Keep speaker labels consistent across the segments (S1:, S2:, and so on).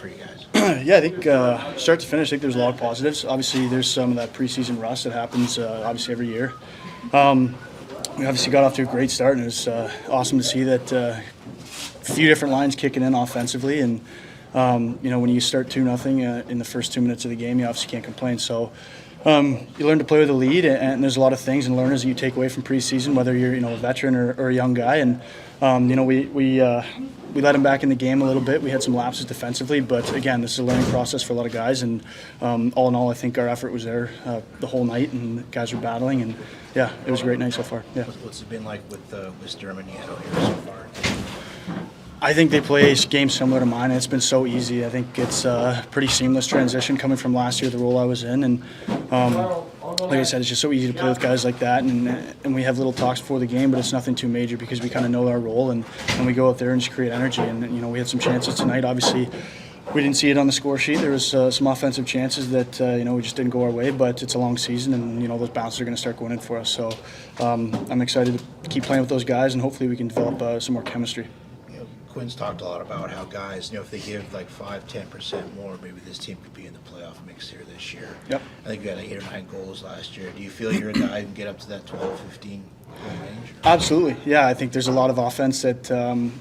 S1: for you guys?
S2: Yeah, I think start to finish, I think there's a lot of positives. Obviously, there's some of that preseason rust that happens obviously every year. We obviously got off to a great start, and it was awesome to see that a few different lines kicking in offensively. And when you start 2-0 in the first 2 minutes of the game, you obviously can't complain. So you learn to play with a lead, and there's a lot of things and learners that you take away from preseason, whether you're a veteran or a young guy. And we let him back in the game a little bit. We had some lapses defensively, but again, this is a learning process for a lot of guys. And all in all, I think our effort was there the whole night, and guys were battling. And yeah, it was a great night so far. Yeah.
S1: What's it been like with Sturman and out here so far?
S2: I think they play a game similar to mine, and it's been so easy. I think it's a pretty seamless transition coming from last year, the role I was in. And like I said, it's just so easy to play with guys like that. And we have little talks before the game, but it's nothing too major because we kind of know our role, and we go out there and just create energy. And, we had some chances tonight. Obviously, we didn't see it on the score sheet. There was some offensive chances that, we just didn't go our way, but it's a long season, and, those bounces are going to start going in for us. So I'm excited to keep playing with those guys, and hopefully we can develop some more chemistry.
S1: Quinn's talked a lot about how guys, if they give like 5-10% more, maybe this team could be in the playoff mix here this year.
S2: Yep.
S1: I think you had 8 or 9 goals last year. Do you feel you're a guy who can get up to that 12, 15 goal range?
S2: Absolutely. Yeah, I think there's a lot of offense that,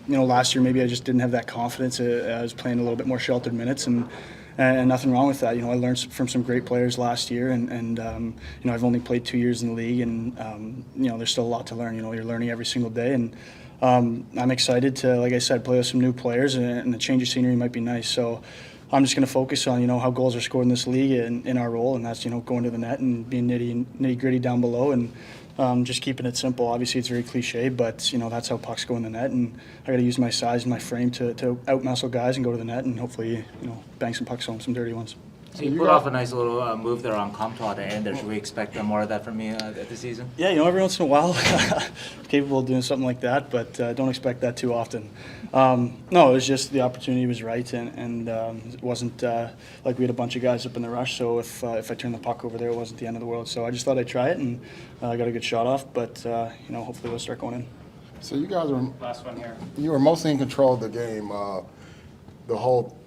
S2: last year maybe I just didn't have that confidence. I was playing a little bit more sheltered minutes, and nothing wrong with that. I learned from some great players last year, and I've only played 2 years in the league, and, there's still a lot to learn. You're learning every single day, and I'm excited to, like I said, play with some new players, and the change of scenery might be nice. So I'm just going to focus on, how goals are scored in this league in our role, and that's, going to the net and being nitty-gritty down below, and just keeping it simple. Obviously, it's very cliche, but, that's how pucks go in the net, and I got to use my size and my frame to out-muscle guys and go to the net and hopefully, bang some pucks home, some dirty ones.
S3: So you put off a nice little move there on Comtois at the end there. Should we expect more of that from you this season?
S2: Yeah, every once in a while, capable of doing something like that, but don't expect that too often. No, it was just the opportunity was right, and it wasn't like we had a bunch of guys up in the rush, so if I turned the puck over there, it wasn't the end of the world. So I just thought I'd try it, and I got a good shot off, but, hopefully we'll start going in.
S4: So you guys were
S3: Last one here.
S4: You were mostly in control of the game the whole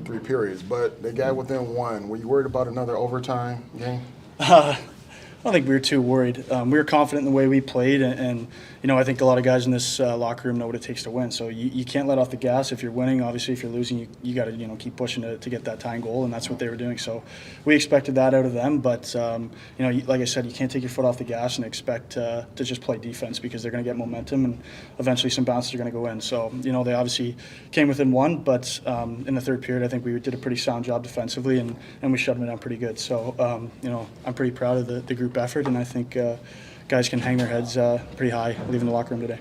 S4: 3 periods, but they got within 1. Were you worried about another overtime game?
S2: I don't think we were too worried. We were confident in the way we played, and I think a lot of guys in this locker room know what it takes to win. So you can't let off the gas if you're winning. Obviously, if you're losing, you got to keep pushing to get that tying goal, and that's what they were doing. So we expected that out of them, but like I said, you can't take your foot off the gas and expect to just play defense because they're going to get momentum, and eventually some bounces are going to go in. So they obviously came within 1, but in the third period, I think we did a pretty sound job defensively, and we shut them down pretty good. So I'm pretty proud of the group effort, and I think guys can hang their heads pretty high leaving the locker room today.